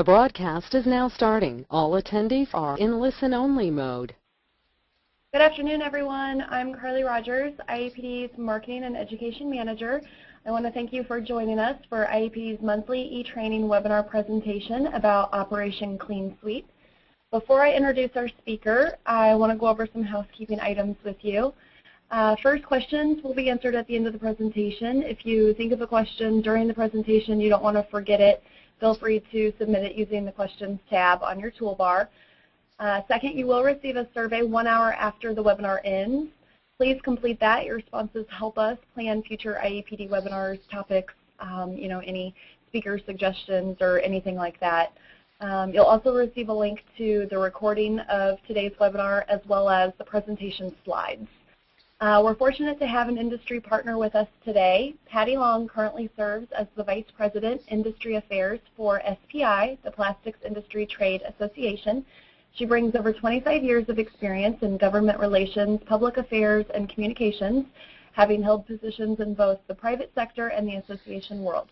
The broadcast is now starting. All attendees are in listen-only mode. Good afternoon, everyone. I'm Carly Rogers, IAPD's Marketing and Education Manager. I want to thank you for joining us for IAPD's monthly e-training webinar presentation about Operation Clean Sweep. Before I introduce our speaker, I want to go over some housekeeping items with you. First, questions will be answered at the end of the presentation. If you think of a question during the presentation, you don't want to forget it, feel free to submit it using the Questions tab on your toolbar. Second, you will receive a survey 1 hour after the webinar ends. Please complete that. Your responses help us plan future IAPD webinars, topics, any speaker suggestions or anything like that. You'll also receive a link to the recording of today's webinar as well as the presentation slides. We're fortunate to have an industry partner with us today. Patty Long currently serves as the Vice President, Industry Affairs for SPI, the Plastics Industry Trade Association. She brings over 25 years of experience in government relations, public affairs, and communications, having held positions in both the private sector and the association world.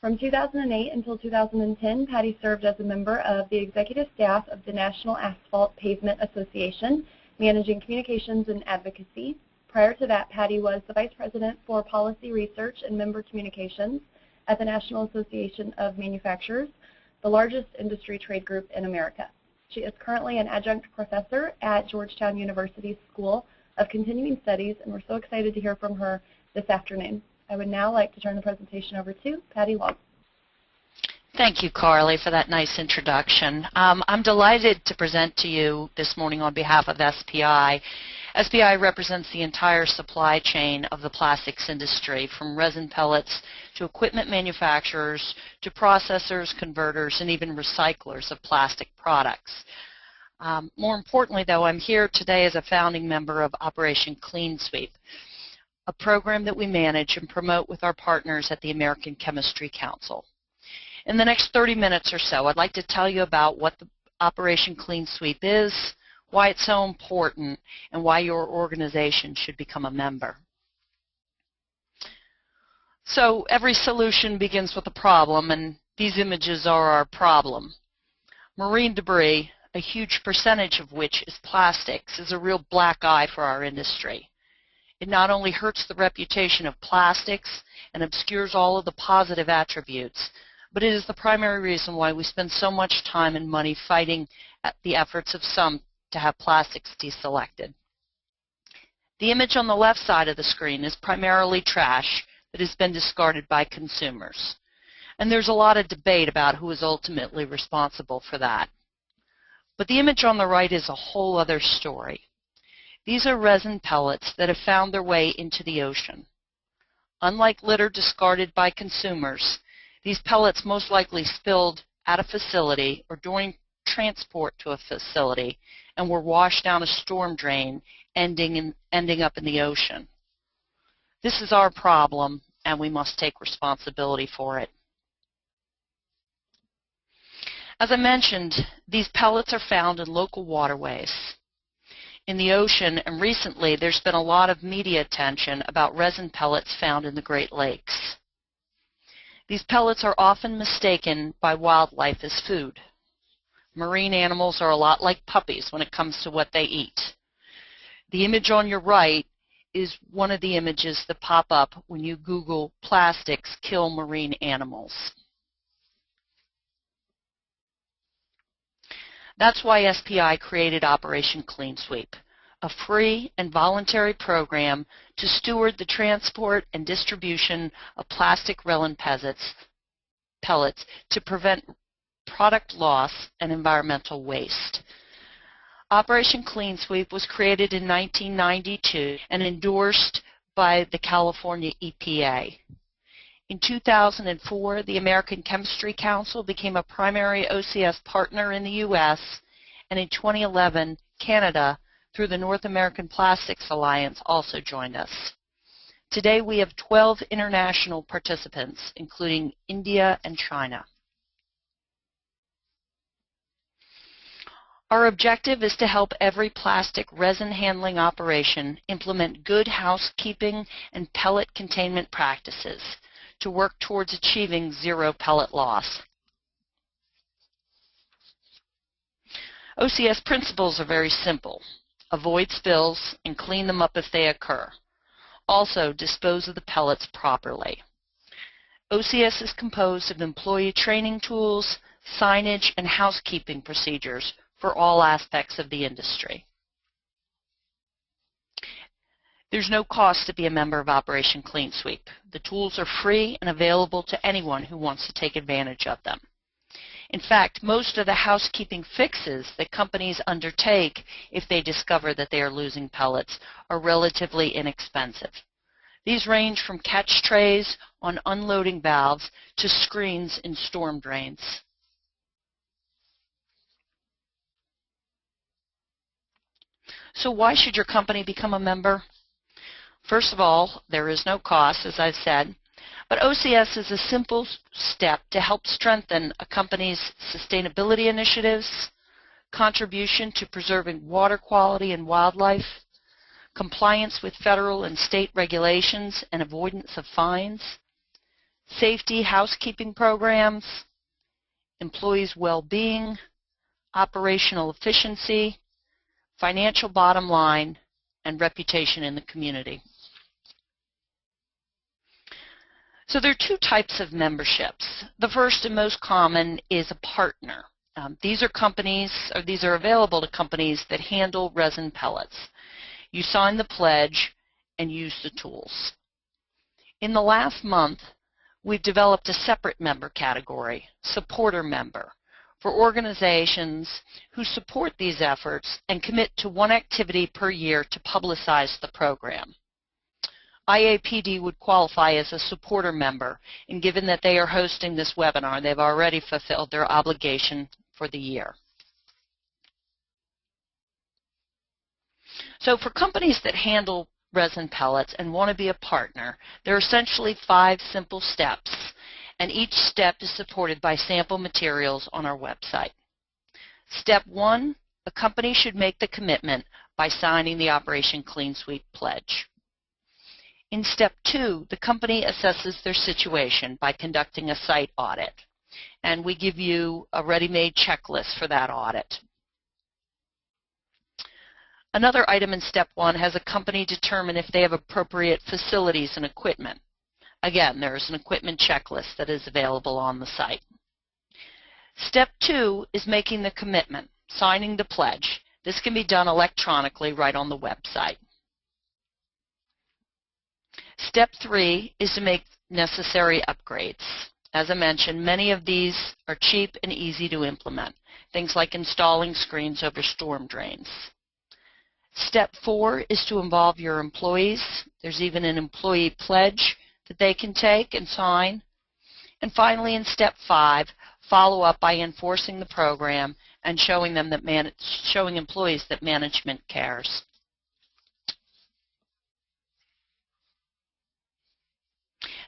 From 2008 until 2010, Patty served as a member of the executive staff of the National Asphalt Pavement Association, managing communications and advocacy. Prior to that, Patty was the Vice President for Policy Research and Member Communications at the National Association of Manufacturers, the largest industry trade group in America. She is currently an adjunct professor at Georgetown University's School of Continuing Studies, and we're so excited to hear from her this afternoon. I would now like to turn the presentation over to Patty Long. Thank you, Carly, for that nice introduction. I'm delighted to present to you this morning on behalf of SPI. SPI represents the entire supply chain of the plastics industry, from resin pellets to equipment manufacturers to processors, converters, and even recyclers of plastic products. More importantly, though, I'm here today as a founding member of Operation Clean Sweep, a program that we manage and promote with our partners at the American Chemistry Council. In the next 30 minutes or so, I'd like to tell you about what the Operation Clean Sweep is, why it's so important, and why your organization should become a member. So every solution begins with a problem, and these images are our problem. Marine debris, a huge percentage of which is plastics, is a real black eye for our industry. It not only hurts the reputation of plastics and obscures all of the positive attributes, but it is the primary reason why we spend so much time and money fighting the efforts of some to have plastics deselected. The image on the left side of the screen is primarily trash that has been discarded by consumers. And there's a lot of debate about who is ultimately responsible for that. But the image on the right is a whole other story. These are resin pellets that have found their way into the ocean. Unlike litter discarded by consumers, these pellets most likely spilled at a facility or during transport to a facility and were washed down a storm drain, ending up in the ocean. This is our problem, and we must take responsibility for it. As I mentioned, these pellets are found in local waterways, in the ocean, and recently there's been a lot of media attention about resin pellets found in the Great Lakes. These pellets are often mistaken by wildlife as food. Marine animals are a lot like puppies when it comes to what they eat. The image on your right is one of the images that pop up when you Google plastics kill marine animals. That's why SPI created Operation Clean Sweep, a free and voluntary program to steward the transport and distribution of plastic resin pellets to prevent product loss and environmental waste. Operation Clean Sweep was created in 1992 and endorsed by the California EPA. In 2004, the American Chemistry Council became a primary OCS partner in the U.S., and in 2011, Canada, through the North American Plastics Alliance, also joined us. Today, we have 12 international participants, including India and China. Our objective is to help every plastic resin handling operation implement good housekeeping and pellet containment practices to work towards achieving zero pellet loss. OCS principles are very simple. Avoid spills and clean them up if they occur. Also, dispose of the pellets properly. OCS is composed of employee training tools, signage, and housekeeping procedures for all aspects of the industry. There's no cost to be a member of Operation Clean Sweep. The tools are free and available to anyone who wants to take advantage of them. In fact, most of the housekeeping fixes that companies undertake if they discover that they are losing pellets are relatively inexpensive. These range from catch trays on unloading valves to screens in storm drains. So why should your company become a member? First of all, there is no cost, as I've said, but OCS is a simple step to help strengthen a company's sustainability initiatives, contribution to preserving water quality and wildlife, compliance with federal and state regulations and avoidance of fines, safety housekeeping programs, employees' well-being, operational efficiency, financial bottom line, and reputation in the community. So there are two types of memberships. The first and most common is a partner. These are available to companies that handle resin pellets. You sign the pledge and use the tools. In the last month, we've developed a separate member category, supporter member, for organizations who support these efforts and commit to one activity per year to publicize the program. IAPD would qualify as a supporter member, and given that they are hosting this webinar, they've already fulfilled their obligation for the year. So for companies that handle resin pellets and want to be a partner, there are essentially 5 simple steps, and each step is supported by sample materials on our website. Step 1, a company should make the commitment by signing the Operation Clean Sweep pledge. In step 2, the company assesses their situation by conducting a site audit, and we give you a ready-made checklist for that audit. Another item in step 1 has a company determine if they have appropriate facilities and equipment. Again, there is an equipment checklist that is available on the site. Step 2 is making the commitment, signing the pledge. This can be done electronically right on the website. Step 3 is to make necessary upgrades. As I mentioned, many of these are cheap and easy to implement, things like installing screens over storm drains. Step 4 is to involve your employees. There's even an employee pledge that they can take and sign. And finally, in step 5, follow up by enforcing the program and showing employees that management cares.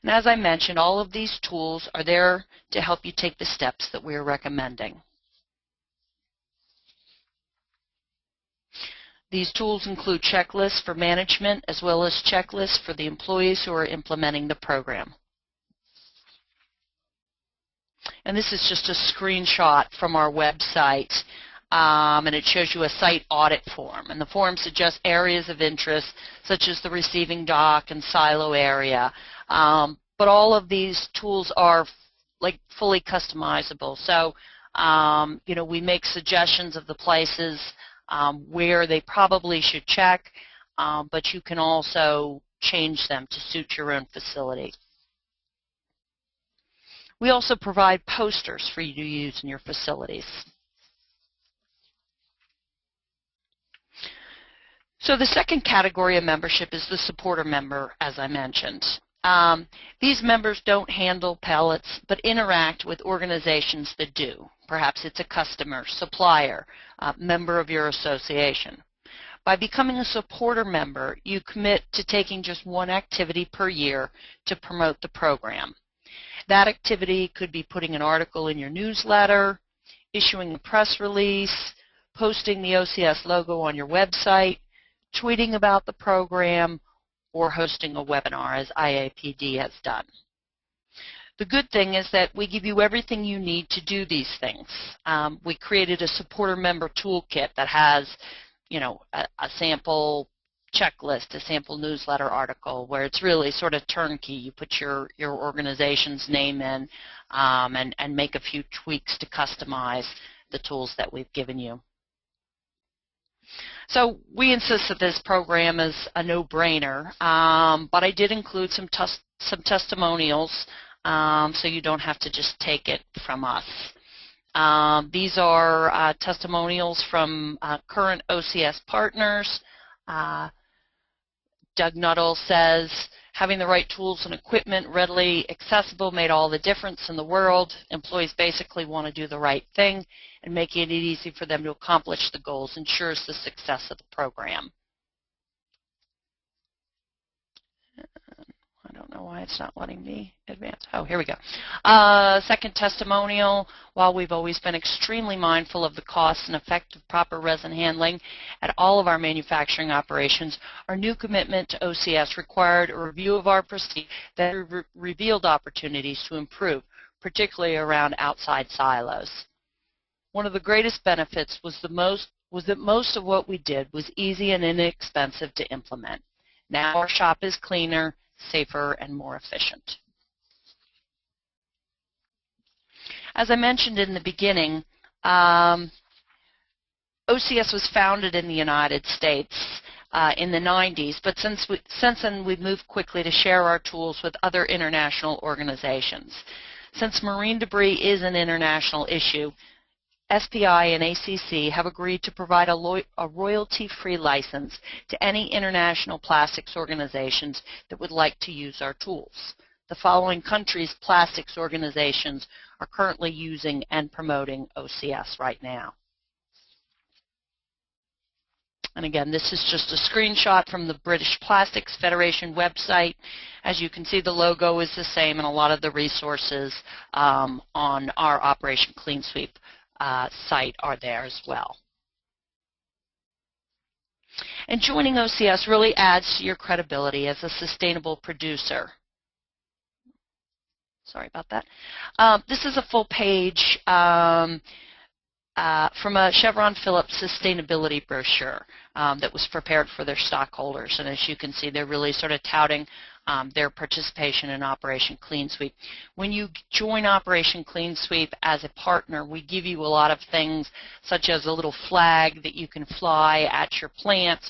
And as I mentioned, all of these tools are there to help you take the steps that we are recommending. These tools include checklists for management as well as checklists for the employees who are implementing the program. And this is just a screenshot from our website, and it shows you a site audit form. And the form suggests areas of interest such as the receiving dock and silo area. But all of these tools are fully customizable. So we make suggestions of the places where they probably should check, but you can also change them to suit your own facility. We also provide posters for you to use in your facilities. So the second category of membership is the supporter member, as I mentioned. These members don't handle pellets, but interact with organizations that do. Perhaps it's a customer, supplier, member of your association. By becoming a supporter member, you commit to taking just one activity per year to promote the program. That activity could be putting an article in your newsletter, issuing a press release, posting the OCS logo on your website, tweeting about the program, or hosting a webinar, as IAPD has done. The good thing is that we give you everything you need to do these things. We created a supporter member toolkit that has, you know, a sample checklist, a sample newsletter article where it's really sort of turnkey. You put your organization's name in and make a few tweaks to customize the tools that we've given you. So we insist that this program is a no-brainer, but I did include some testimonials so you don't have to just take it from us. These are testimonials from current OCS partners. Doug Nuttall says, having the right tools and equipment readily accessible made all the difference in the world. Employees basically want to do the right thing, and making it easy for them to accomplish the goals ensures the success of the program. I don't know why it's not letting me advance. Oh, here we go. Second testimonial, while we've always been extremely mindful of the costs and effective proper resin handling at all of our manufacturing operations, our new commitment to OCS required a review of our procedures that revealed opportunities to improve, particularly around outside silos. One of the greatest benefits was that most of what we did was easy and inexpensive to implement. Now our shop is cleaner, safer, and more efficient. As I mentioned in the beginning, OCS was founded in the United States in the 90s, but since then we've moved quickly to share our tools with other international organizations. Since marine debris is an international issue, SPI and ACC have agreed to provide a royalty-free license to any international plastics organizations that would like to use our tools. The following countries' plastics organizations are currently using and promoting OCS right now. And again, this is just a screenshot from the British Plastics Federation website. As you can see, the logo is the same, and a lot of the resources on our Operation Clean Sweep site are there as well. And joining OCS really adds to your credibility as a sustainable producer. Sorry about that. This is a full page from a Chevron Phillips sustainability brochure that was prepared for their stockholders. And as you can see, they're really sort of touting their participation in Operation Clean Sweep. When you join Operation Clean Sweep as a partner, we give you a lot of things such as a little flag that you can fly at your plant.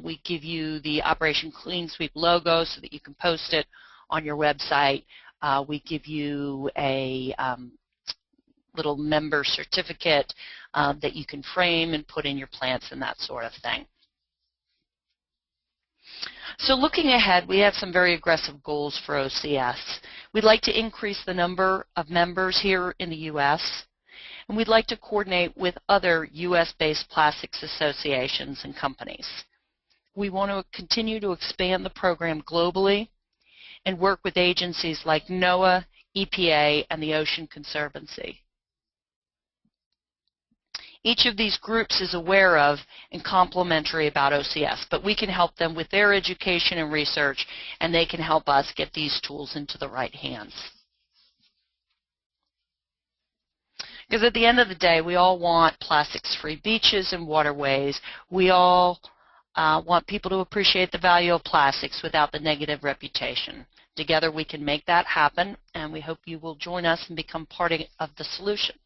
We give you the Operation Clean Sweep logo so that you can post it on your website. We give you a little member certificate that you can frame and put in your plants and that sort of thing. So looking ahead, we have some very aggressive goals for OCS. We'd like to increase the number of members here in the U.S., and we'd like to coordinate with other U.S.-based plastics associations and companies. We want to continue to expand the program globally and work with agencies like NOAA, EPA, and the Ocean Conservancy. Each of these groups is aware of and complimentary about OCS, but we can help them with their education and research, and they can help us get these tools into the right hands. Because at the end of the day, we all want plastics-free beaches and waterways. We all want people to appreciate the value of plastics without the negative reputation. Together we can make that happen, and we hope you will join us and become part of the solution.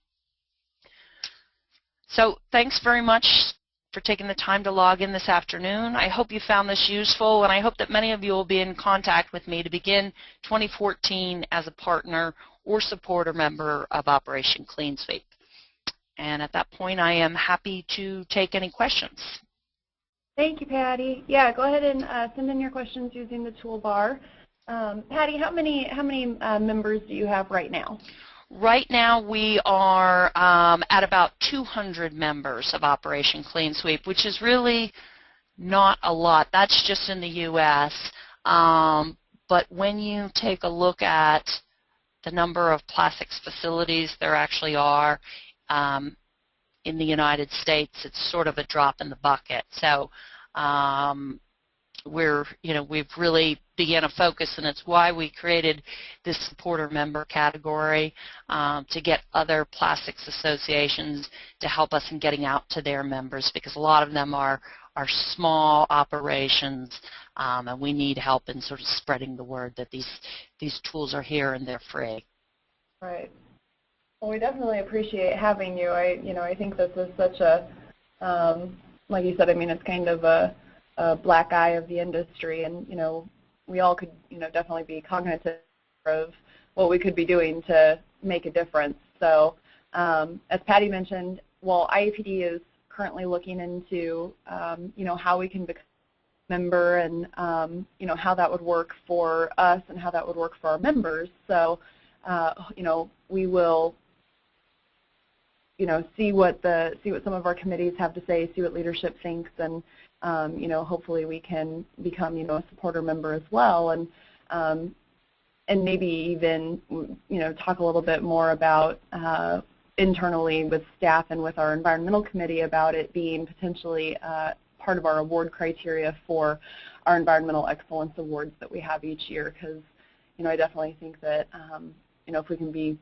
So thanks very much for taking the time to log in this afternoon. I hope you found this useful, and I hope that many of you will be in contact with me to begin 2014 as a partner or supporter member of Operation Clean Sweep. And at that point, I am happy to take any questions. Thank you, Patty. Yeah, go ahead and send in your questions using the toolbar. Patty, how many members do you have right now? Right now we are at about 200 members of Operation Clean Sweep, which is really not a lot. That's just in the U.S. But when you take a look at the number of plastics facilities there actually are in the United States, it's sort of a drop in the bucket. So we've really began a focus, and it's why we created this supporter member category to get other plastics associations to help us in getting out to their members, because a lot of them are small operations, and we need help in sort of spreading the word that these tools are here and they're free. Right. Well, we definitely appreciate having you. I think this is such a, like you said, I mean, it's kind of a black eye of the industry, and we all could definitely be cognitive of what we could be doing to make a difference. So as Patty mentioned, well, IAPD is currently looking into how we can become a member, and how that would work for us and how that would work for our members. So we will see what some of our committees have to say, see what leadership thinks, and hopefully we can become a supporter member as well, and maybe even talk a little bit more about internally with staff and with our environmental committee about it being potentially part of our award criteria for our environmental excellence awards that we have each year, because I definitely think that if we can be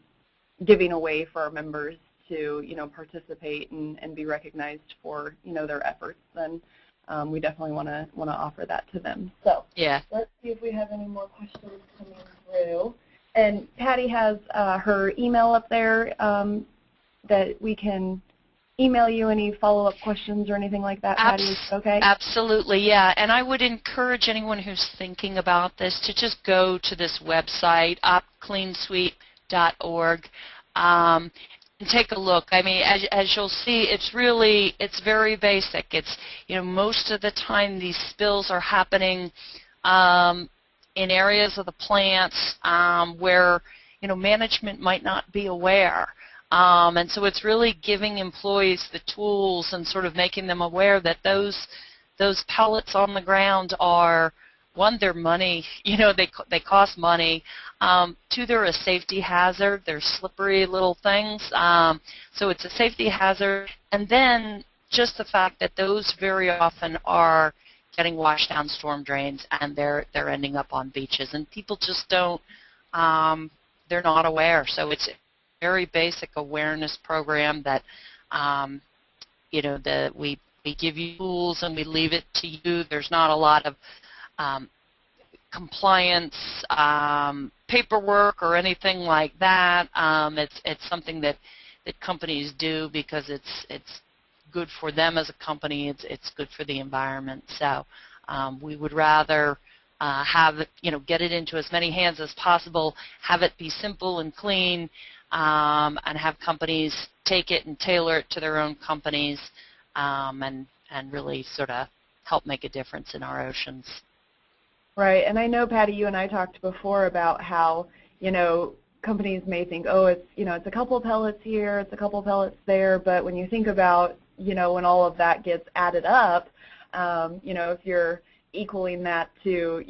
giving away for our members to participate and be recognized for their efforts, then we definitely want to offer that to them. So yeah, let's see if we have any more questions coming through. And Patty has her email up there that we can email you any follow-up questions or anything like that. Patty, okay? Absolutely, yeah. And I would encourage anyone who's thinking about this to just go to this website, opcleansuite.org. And take a look. I mean, as you'll see, it's very basic. It's, most of the time these spills are happening in areas of the plants where, management might not be aware. And so it's really giving employees the tools and sort of making them aware that those pellets on the ground are, one, they're money, they cost money. Two, they're a safety hazard. They're slippery little things. So it's a safety hazard. And then just the fact that those very often are getting washed down storm drains, and they're ending up on beaches. And people just don't, they're not aware. So it's a very basic awareness program that, that we give you tools and we leave it to you. There's not a lot of compliance paperwork or anything like that. It's something that companies do because it's good for them as a company. It's good for the environment. So we would rather have it, get it into as many hands as possible, have it be simple and clean, and have companies take it and tailor it to their own companies, and really sort of help make a difference in our oceans. Right, and I know, Patty, you and I talked before about how, companies may think, oh, it's, it's a couple of pellets here, it's a couple of pellets there, but when you think about, when all of that gets added up, if you're equaling that to,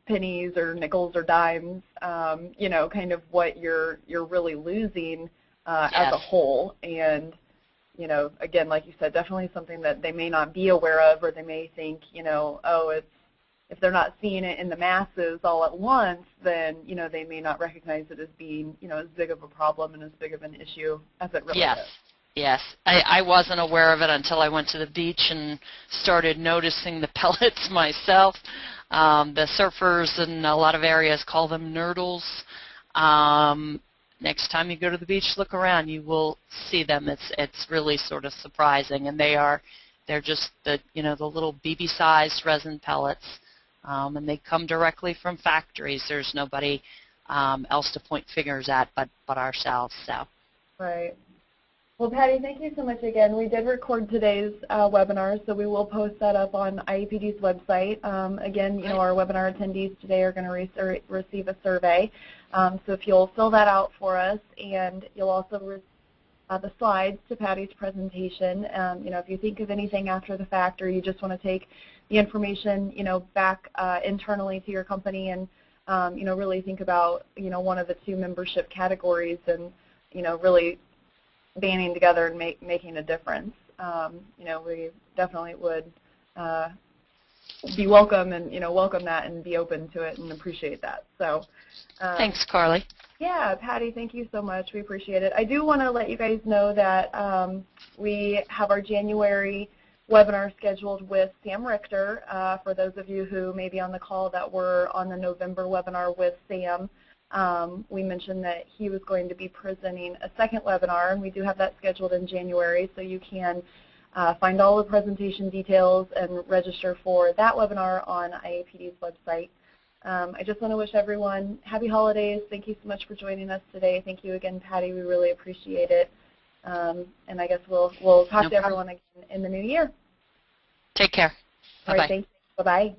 pennies or nickels or dimes, kind of what you're really losing Yes. as a whole. And, again, like you said, definitely something that they may not be aware of, or they may think, oh, if they're not seeing it in the masses all at once, then, they may not recognize it as being, as big of a problem and as big of an issue as it really is. Yes. I wasn't aware of it until I went to the beach and started noticing the pellets myself. The surfers in a lot of areas call them nurdles. Next time you go to the beach, look around. You will see them. It's really sort of surprising, and they're just the the little BB-sized resin pellets, and they come directly from factories. There's nobody else to point fingers at but ourselves. So. Right. Well, Patty, thank you so much again. We did record today's webinar, so we will post that up on IAPD's website. Again, our webinar attendees today are going to receive a survey. So if you'll fill that out for us, and you'll also receive the slides to Patty's presentation. If you think of anything after the fact, or you just want to take the information, back internally to your company, and really think about one of the two membership categories, and really banding together and making a difference. We definitely would be welcome and welcome that and be open to it and appreciate that. So thanks, Carly. Yeah, Patty, thank you so much. We appreciate it. I do want to let you guys know that we have our January webinar scheduled with Sam Richter. For those of you who may be on the call that were on the November webinar with Sam, we mentioned that he was going to be presenting a second webinar, and we do have that scheduled in January, so you can find all the presentation details and register for that webinar on IAPD's website. I just want to wish everyone happy holidays. Thank you so much for joining us today. Thank you again, Patty. We really appreciate it. And I guess we'll talk to everyone again in the new year. Take care. All right, thanks. Bye-bye.